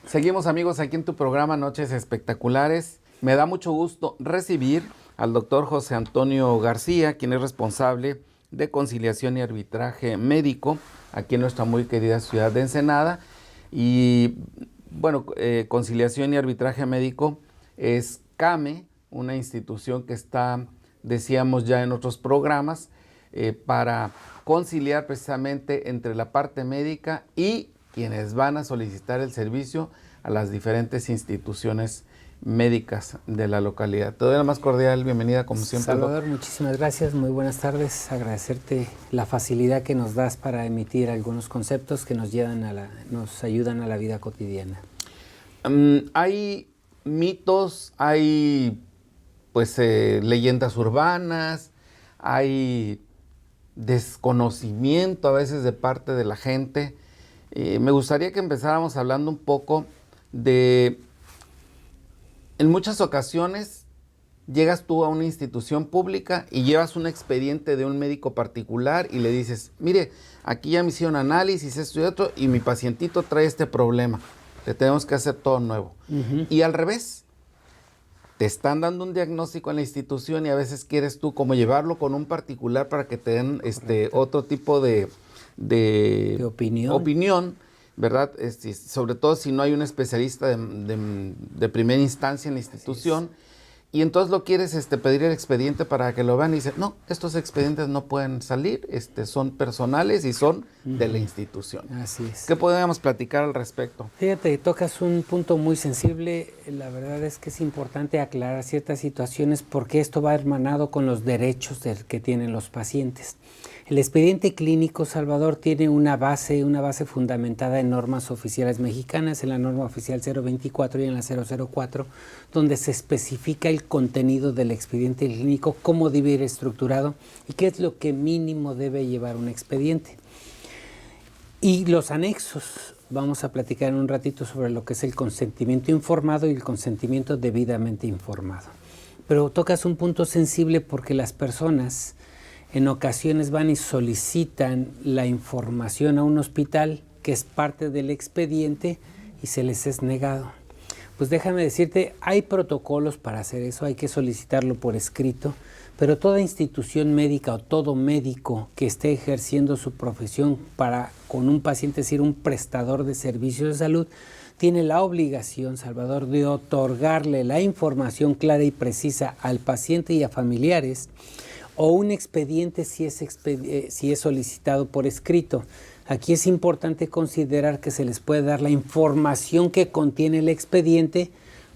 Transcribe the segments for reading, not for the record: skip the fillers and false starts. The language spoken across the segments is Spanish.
Seguimos, amigos, aquí en tu programa Noches Espectaculares. Me da mucho gusto recibir al doctor José Antonio García, quien es responsable de conciliación y arbitraje médico aquí en nuestra muy querida ciudad de Ensenada. Y bueno, conciliación y arbitraje médico es CAME, una institución que está, decíamos ya en otros programas, para conciliar precisamente entre la parte médica y quienes van a solicitar el servicio a las diferentes instituciones médicas de la localidad. Te doy la más cordial bienvenida, como siempre. Salvador, muchísimas gracias, muy buenas tardes. Agradecerte la facilidad que nos das para emitir algunos conceptos que nos ayudan a la vida cotidiana. Hay mitos, hay leyendas urbanas, hay desconocimiento a veces de parte de la gente. Me gustaría que empezáramos hablando un poco de, en muchas ocasiones llegas tú a una institución pública y llevas un expediente de un médico particular y le dices, mire, aquí ya me hicieron análisis, esto y otro, y mi pacientito trae este problema, le tenemos que hacer todo nuevo. Y al revés, te están dando un diagnóstico en la institución y a veces quieres tú como llevarlo con un particular para que te den otro tipo de opinión, ¿verdad? Sobre todo si no hay un especialista de primera instancia en la institución. Y entonces lo quieres pedir el expediente para que lo vean y dice, no, estos expedientes no pueden salir, son personales y son de la institución. Así es. ¿Qué podemos platicar al respecto? Fíjate, tocas un punto muy sensible. La verdad es que es importante aclarar ciertas situaciones porque esto va hermanado con los derechos que tienen los pacientes. El expediente clínico, Salvador, tiene una base fundamentada en normas oficiales mexicanas, en la norma oficial 024 y en la 004, donde se especifica el contenido del expediente clínico, cómo debe ir estructurado y qué es lo que mínimo debe llevar un expediente. Y los anexos, vamos a platicar en un ratito sobre lo que es el consentimiento informado y el consentimiento debidamente informado. Pero tocas un punto sensible porque las personas en ocasiones van y solicitan la información a un hospital que es parte del expediente y se les es negado. Pues déjame decirte, hay protocolos para hacer eso, hay que solicitarlo por escrito, pero toda institución médica o todo médico que esté ejerciendo su profesión con un paciente, es decir, un prestador de servicios de salud, tiene la obligación, Salvador, de otorgarle la información clara y precisa al paciente y a familiares, o un expediente si es solicitado por escrito. Aquí es importante considerar que se les puede dar la información que contiene el expediente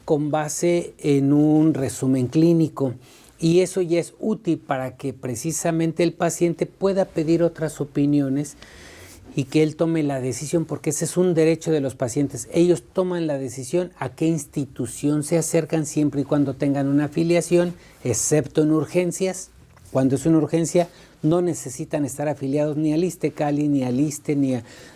con base en un resumen clínico y eso ya es útil para que precisamente el paciente pueda pedir otras opiniones y que él tome la decisión, porque ese es un derecho de los pacientes. Ellos toman la decisión a qué institución se acercan siempre y cuando tengan una afiliación, excepto en urgencias. Cuando es una urgencia, no necesitan estar afiliados ni al ISSSTE-CALI, ni al ISSSTE,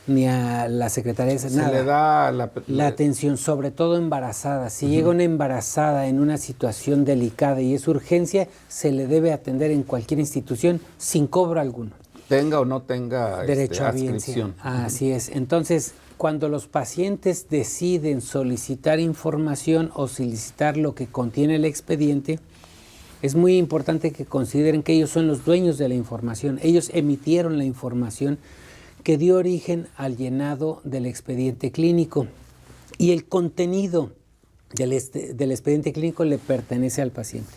ni a la Secretaría de Salud. Se le da la atención, sobre todo embarazada. Si llega una embarazada en una situación delicada y es urgencia, se le debe atender en cualquier institución sin cobro alguno. Tenga o no tenga derecho a adscripción. Así es. Entonces, cuando los pacientes deciden solicitar información o solicitar lo que contiene el expediente, es muy importante que consideren que ellos son los dueños de la información. Ellos emitieron la información que dio origen al llenado del expediente clínico y el contenido del expediente clínico le pertenece al paciente.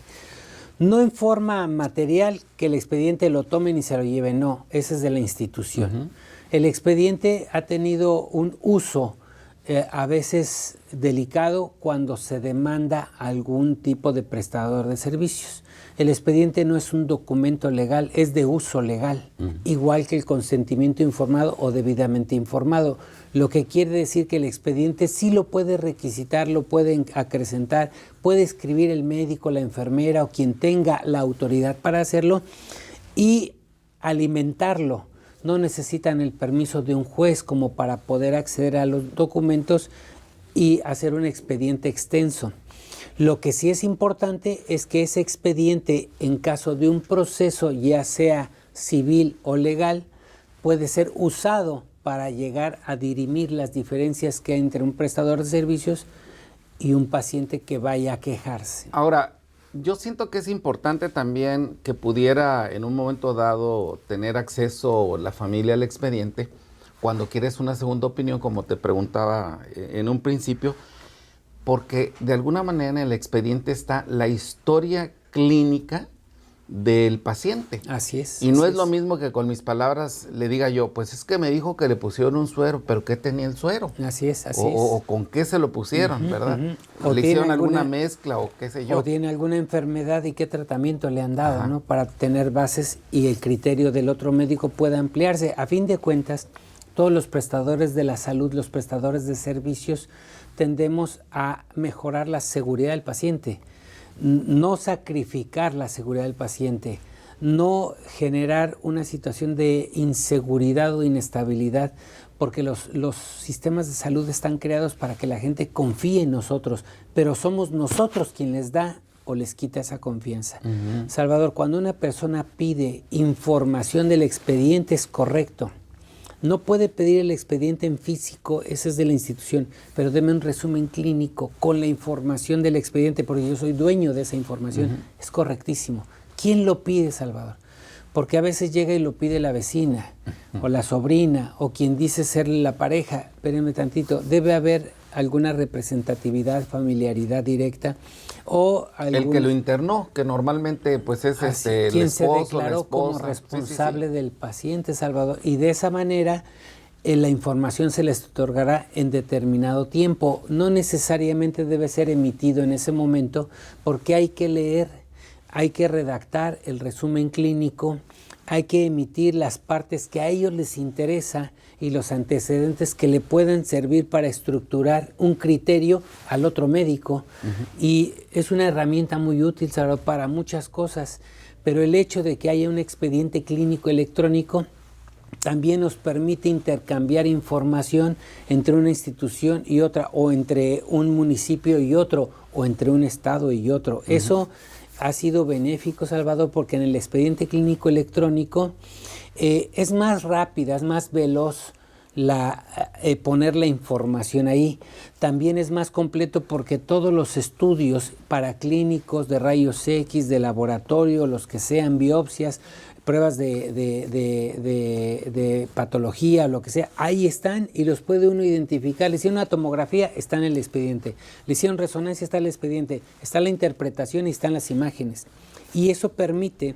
No en forma material que el expediente lo tomen y se lo lleven, no, ese es de la institución. El expediente ha tenido un uso a veces delicado cuando se demanda algún tipo de prestador de servicios. El expediente no es un documento legal, es de uso legal, igual que el consentimiento informado o debidamente informado, lo que quiere decir que el expediente sí lo puede requisitar, lo puede acrecentar, puede escribir el médico, la enfermera o quien tenga la autoridad para hacerlo y alimentarlo. No necesitan el permiso de un juez como para poder acceder a los documentos y hacer un expediente extenso. Lo que sí es importante es que ese expediente, en caso de un proceso, ya sea civil o legal, puede ser usado para llegar a dirimir las diferencias que hay entre un prestador de servicios y un paciente que vaya a quejarse. Ahora, yo siento que es importante también que pudiera en un momento dado tener acceso la familia al expediente cuando quieres una segunda opinión, como te preguntaba en un principio, porque de alguna manera en el expediente está la historia clínica del paciente. Así es. Y no es lo mismo que con mis palabras le diga yo, pues es que me dijo que le pusieron un suero, pero ¿qué tenía el suero? Así es, así O con qué se lo pusieron, ¿verdad? O le hicieron alguna mezcla o qué sé yo. O tiene alguna enfermedad y qué tratamiento le han dado, Ajá. ¿no? Para tener bases y el criterio del otro médico pueda ampliarse. A fin de cuentas, todos los prestadores de la salud, los prestadores de servicios, tendemos a mejorar la seguridad del paciente, no sacrificar la seguridad del paciente, no generar una situación de inseguridad o inestabilidad, porque los sistemas de salud están creados para que la gente confíe en nosotros, pero somos nosotros quien les da o les quita esa confianza. Salvador, cuando una persona pide información del expediente es correcto. No puede pedir el expediente en físico, ese es de la institución, pero deme un resumen clínico con la información del expediente, porque yo soy dueño de esa información. Es correctísimo. ¿Quién lo pide, Salvador? Porque a veces llega y lo pide la vecina, o la sobrina, o quien dice ser la pareja. Espérenme tantito, debe haber alguna representatividad, familiaridad directa, o el que lo internó, que normalmente pues es el quien esposo, se declaró la como esposa. responsable del paciente, Salvador, y de esa manera la información se les otorgará en determinado tiempo. No necesariamente debe ser emitido en ese momento, porque hay que leer, hay que redactar el resumen clínico, hay que emitir las partes que a ellos les interesa y los antecedentes que le puedan servir para estructurar un criterio al otro médico. Y es una herramienta muy útil, Salvador, para muchas cosas, pero el hecho de que haya un expediente clínico electrónico también nos permite intercambiar información entre una institución y otra, o entre un municipio y otro, o entre un estado y otro. Eso ha sido benéfico, Salvador, porque en el expediente clínico electrónico es más rápida, es más veloz poner la información ahí. También es más completo porque todos los estudios paraclínicos de rayos X, de laboratorio, los que sean biopsias, pruebas de patología, lo que sea, ahí están y los puede uno identificar. Le hicieron una tomografía, está en el expediente. Le hicieron resonancia, está en el expediente. Está la interpretación y están las imágenes. Y eso permite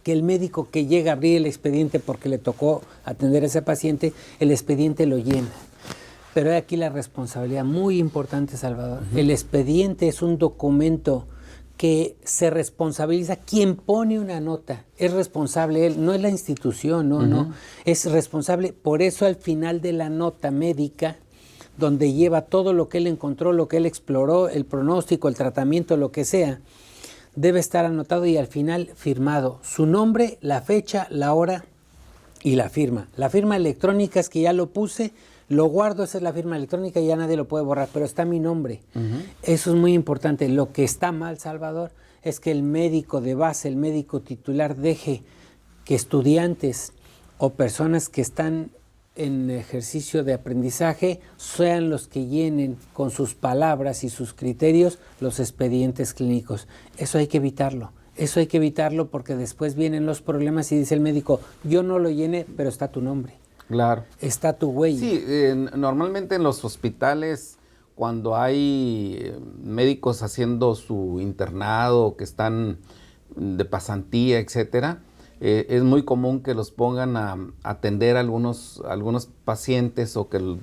que el médico que llega a abrir el expediente porque le tocó atender a ese paciente, el expediente lo llena. Pero hay aquí la responsabilidad muy importante, Salvador. El expediente es un documento que se responsabiliza quien pone una nota, es responsable él, no es la institución, no, es responsable. Por eso al final de la nota médica, donde lleva todo lo que él encontró, lo que él exploró, el pronóstico, el tratamiento, lo que sea, debe estar anotado y al final firmado su nombre, la fecha, la hora y la firma. La firma electrónica es que ya lo puse, lo guardo, esa es la firma electrónica y ya nadie lo puede borrar, pero está mi nombre. Eso es muy importante. Lo que está mal, Salvador, es que el médico de base, el médico titular, deje que estudiantes o personas que están en ejercicio de aprendizaje sean los que llenen con sus palabras y sus criterios los expedientes clínicos. Eso hay que evitarlo. Eso hay que evitarlo porque después vienen los problemas y dice el médico, yo no lo llené, pero está tu nombre. Claro. Está tu huella. Sí, normalmente en los hospitales, cuando hay médicos haciendo su internado, que están de pasantía, etcétera, es muy común que los pongan a atender a algunos pacientes o que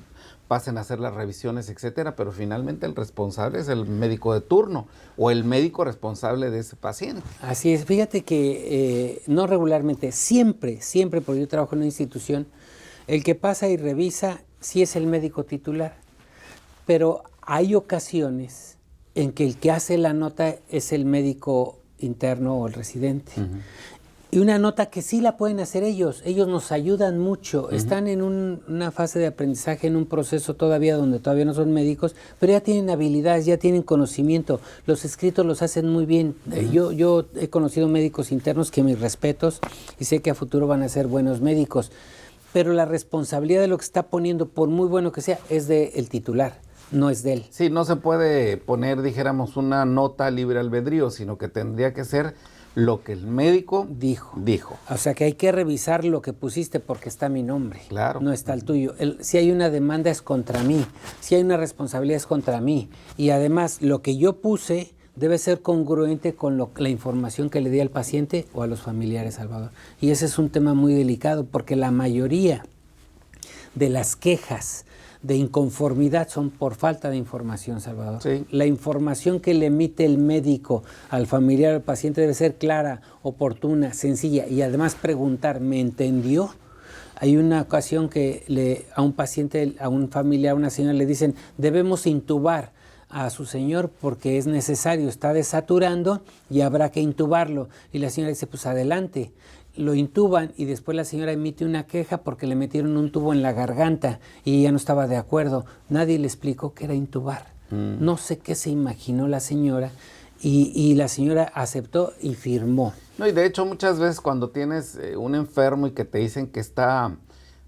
pasen a hacer las revisiones, etcétera, pero finalmente el responsable es el médico de turno o el médico responsable de ese paciente. Así es. Fíjate que no regularmente, siempre, porque yo trabajo en una institución, el que pasa y revisa sí es el médico titular, pero hay ocasiones en que el que hace la nota es el médico interno o el residente. Y una nota que sí la pueden hacer ellos nos ayudan mucho, están en una fase de aprendizaje, en un proceso todavía donde todavía no son médicos, pero ya tienen habilidades, ya tienen conocimiento, los escritos los hacen muy bien. Yo he conocido médicos internos que mis respetos y sé que a futuro van a ser buenos médicos. pero la responsabilidad de lo que está poniendo, por muy bueno que sea, es del titular, no es de él. Sí, no se puede poner, dijéramos, una nota libre albedrío, sino que tendría que ser lo que el médico dijo. O sea que hay que revisar lo que pusiste porque está mi nombre, claro, no está el tuyo. Si hay una demanda es contra mí, si hay una responsabilidad es contra mí. Y además lo que yo puse debe ser congruente con la información que le di al paciente o a los familiares, Salvador. Y ese es un tema muy delicado porque la mayoría de las quejas de inconformidad son por falta de información, Salvador. Sí. La información que le emite el médico al familiar o al paciente debe ser clara, oportuna, sencilla y además preguntar, ¿me entendió? Hay una ocasión que a un paciente, a un familiar, a una señora le dicen, debemos intubar a su señor porque es necesario, está desaturando y habrá que intubarlo. Y la señora dice, pues adelante. Lo intuban y después la señora emite una queja porque le metieron un tubo en la garganta y ella no estaba de acuerdo. Nadie le explicó que era intubar. No sé qué se imaginó la señora y la señora aceptó y firmó. No, y de hecho muchas veces cuando tienes un enfermo y que te dicen que está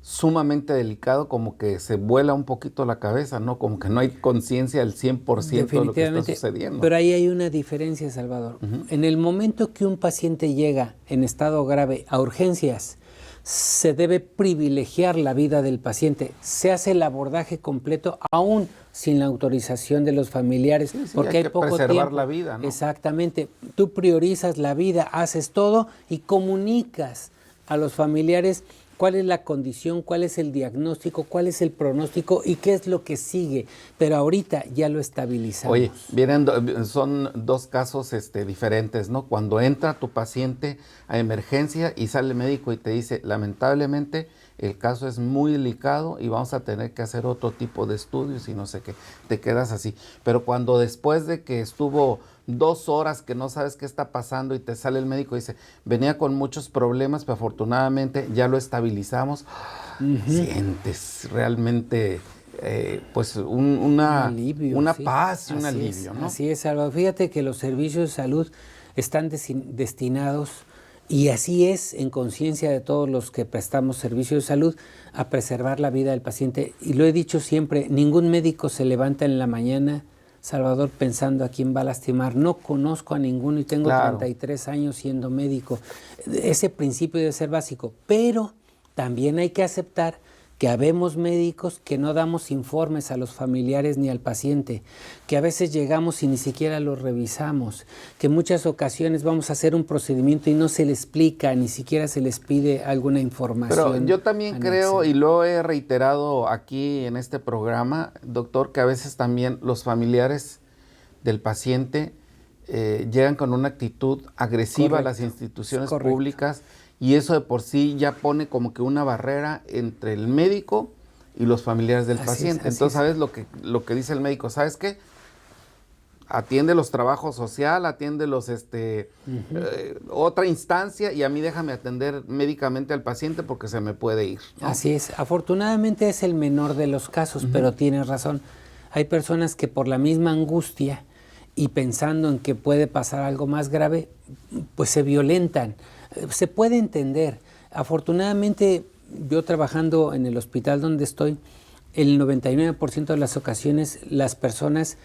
sumamente delicado, como que se vuela un poquito la cabeza, ¿no? Como que no hay conciencia del 100% de lo que está sucediendo. Pero ahí hay una diferencia, Salvador. En el momento que un paciente llega en estado grave a urgencias, se debe privilegiar la vida del paciente. Se hace el abordaje completo, aún sin la autorización de los familiares, porque hay que poco preservar tiempo. La vida, ¿no? Exactamente. Tú priorizas la vida, haces todo y comunicas a los familiares cuál es la condición, cuál es el diagnóstico, cuál es el pronóstico y qué es lo que sigue. Pero ahorita ya lo estabilizamos. Oye, son dos casos diferentes, ¿no? Cuando entra tu paciente a emergencia y sale el médico y te dice, lamentablemente, el caso es muy delicado y vamos a tener que hacer otro tipo de estudios y no sé qué, te quedas así. Pero cuando después de que estuvo 2 horas que no sabes qué está pasando y te sale el médico y dice, venía con muchos problemas, pero afortunadamente ya lo estabilizamos, sientes realmente pues un alivio, una paz y un alivio, ¿no? Así es, Salvador. Fíjate que los servicios de salud están destinados, y así es en conciencia de todos los que prestamos servicios de salud, a preservar la vida del paciente. Y lo he dicho siempre, ningún médico se levanta en la mañana, Salvador, pensando a quién va a lastimar. No conozco a ninguno y tengo 33 años siendo médico. Ese principio debe ser básico, pero también hay que aceptar que habemos médicos que no damos informes a los familiares ni al paciente, que a veces llegamos y ni siquiera los revisamos, que en muchas ocasiones vamos a hacer un procedimiento y no se le explica, ni siquiera se les pide alguna información. Pero yo también creo, y lo he reiterado aquí en este programa, doctor, que a veces también los familiares del paciente llegan con una actitud agresiva a las instituciones públicas, y eso de por sí ya pone como que una barrera entre el médico y los familiares del paciente. Entonces, ¿sabes lo que dice el médico? ¿Sabes qué? Atiende los trabajos social, atiende los otra instancia, y a mí déjame atender médicamente al paciente porque se me puede ir, ¿no? Así es. Afortunadamente es el menor de los casos, pero tienes razón. Hay personas que por la misma angustia y pensando en que puede pasar algo más grave, pues se violentan. Se puede entender. Afortunadamente, yo trabajando en el hospital donde estoy, el 99% de las ocasiones las personas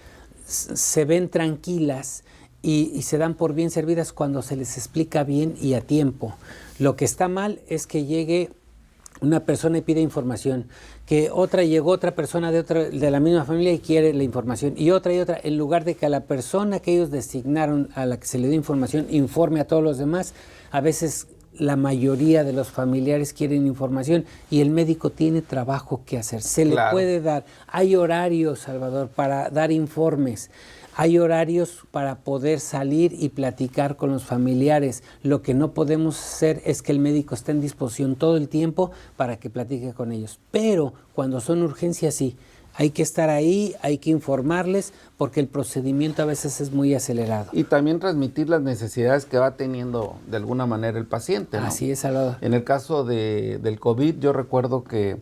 se ven tranquilas y se dan por bien servidas cuando se les explica bien y a tiempo. Lo que está mal es que llegue una persona y pide información, que llegó otra persona de la misma familia y quiere la información, y otra, en lugar de que a la persona que ellos designaron a la que se le dio información informe a todos los demás. A veces la mayoría de los familiares quieren información y el médico tiene trabajo que hacer. Se le puede dar. Hay horarios, Salvador, para dar informes. Hay horarios para poder salir y platicar con los familiares. Lo que no podemos hacer es que el médico esté en disposición todo el tiempo para que platique con ellos. Pero cuando son urgencias, sí. Hay que estar ahí, hay que informarles, porque el procedimiento a veces es muy acelerado. Y también transmitir las necesidades que va teniendo de alguna manera el paciente, ¿no? Así es, Salvador. En el caso del COVID, yo recuerdo que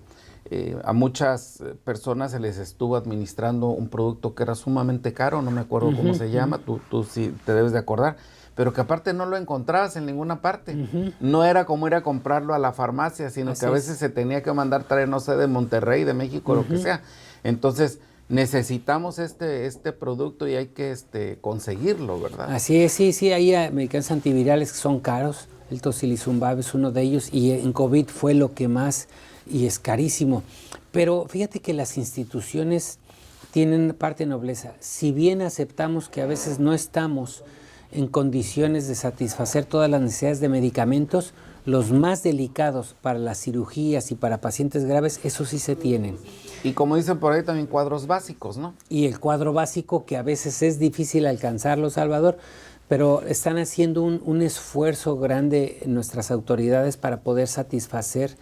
A muchas personas se les estuvo administrando un producto que era sumamente caro, no me acuerdo cómo se llama, tú sí te debes de acordar, pero que aparte no lo encontrabas en ninguna parte. No era como ir a comprarlo a la farmacia, sino que a veces se tenía que mandar traer, no sé, de Monterrey, de México, lo que sea. Entonces, necesitamos este producto y hay que conseguirlo, ¿verdad? Así es, sí, hay medicamentos antivirales que son caros, el tocilizumab es uno de ellos, y en COVID fue lo que más, y es carísimo. Pero fíjate que las instituciones tienen parte de nobleza. Si bien aceptamos que a veces no estamos en condiciones de satisfacer todas las necesidades de medicamentos, los más delicados para las cirugías y para pacientes graves, eso sí se tienen. Y como dicen por ahí, también cuadros básicos, ¿no? Y el cuadro básico, que a veces es difícil alcanzarlo, Salvador, pero están haciendo un esfuerzo grande en nuestras autoridades para poder satisfacer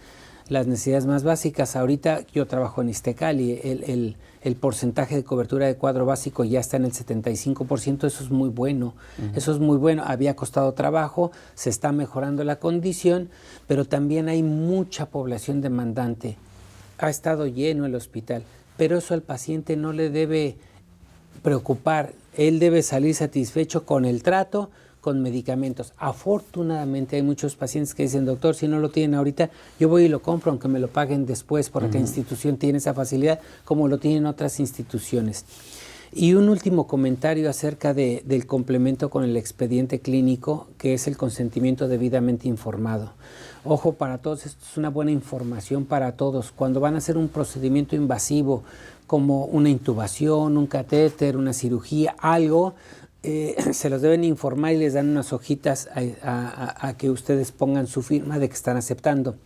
las necesidades más básicas. Ahorita yo trabajo en Iztecali, el porcentaje de cobertura de cuadro básico ya está en el 75%, eso es muy bueno, eso es muy bueno. Había costado trabajo, se está mejorando la condición, pero también hay mucha población demandante. Ha estado lleno el hospital, pero eso al paciente no le debe preocupar. Él debe salir satisfecho con el trato, con medicamentos. Afortunadamente hay muchos pacientes que dicen, doctor, si no lo tienen ahorita, yo voy y lo compro, aunque me lo paguen después, porque la institución tiene esa facilidad, como lo tienen otras instituciones. Y un último comentario acerca del complemento con el expediente clínico, que es el consentimiento debidamente informado. Ojo, para todos, esto es una buena información para todos. Cuando van a hacer un procedimiento invasivo, como una intubación, un catéter, una cirugía, algo, se los deben informar y les dan unas hojitas a que ustedes pongan su firma de que están aceptando.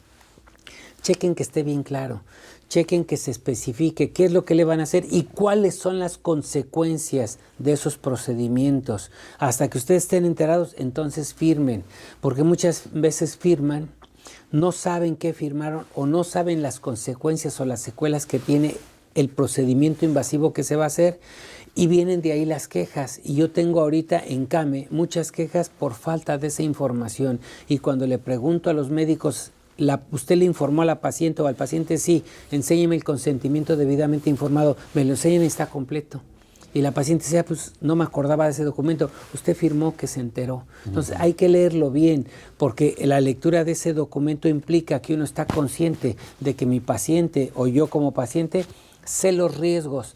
Chequen que esté bien claro, chequen que se especifique qué es lo que le van a hacer y cuáles son las consecuencias de esos procedimientos. Hasta que ustedes estén enterados, entonces firmen, porque muchas veces firman, no saben qué firmaron o no saben las consecuencias o las secuelas que tiene el procedimiento invasivo que se va a hacer, y vienen de ahí las quejas. Y yo tengo ahorita en CAME muchas quejas por falta de esa información, y cuando le pregunto a los médicos, ¿usted le informó a la paciente o al paciente? Sí, enséñeme el consentimiento debidamente informado. Me lo enseñan y está completo. Y la paciente dice, pues no me acordaba de ese documento. Usted firmó que se enteró. Entonces hay que leerlo bien, porque la lectura de ese documento implica que uno está consciente de que mi paciente o yo como paciente sé los riesgos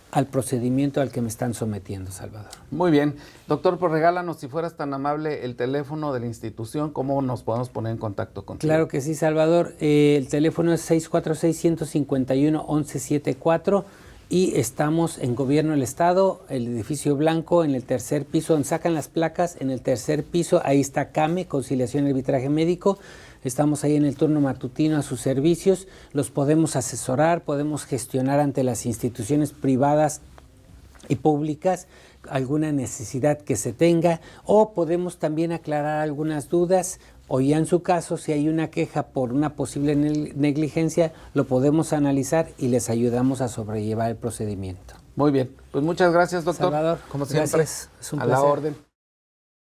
al procedimiento al que me están sometiendo, Salvador. Muy bien. Doctor, pues regálanos, si fueras tan amable, el teléfono de la institución, ¿cómo nos podemos poner en contacto contigo? Claro que sí, Salvador. El teléfono es 646-151-1174 y estamos en Gobierno del Estado, el edificio blanco, en el tercer piso, donde sacan las placas, en el tercer piso, ahí está CAME, Conciliación y Arbitraje Médico. Estamos ahí en el turno matutino a sus servicios, los podemos asesorar, podemos gestionar ante las instituciones privadas y públicas alguna necesidad que se tenga, o podemos también aclarar algunas dudas, o ya en su caso, si hay una queja por una posible negligencia, lo podemos analizar y les ayudamos a sobrellevar el procedimiento. Muy bien, pues muchas gracias, doctor. Salvador, como siempre, gracias. Es un a placer. la orden.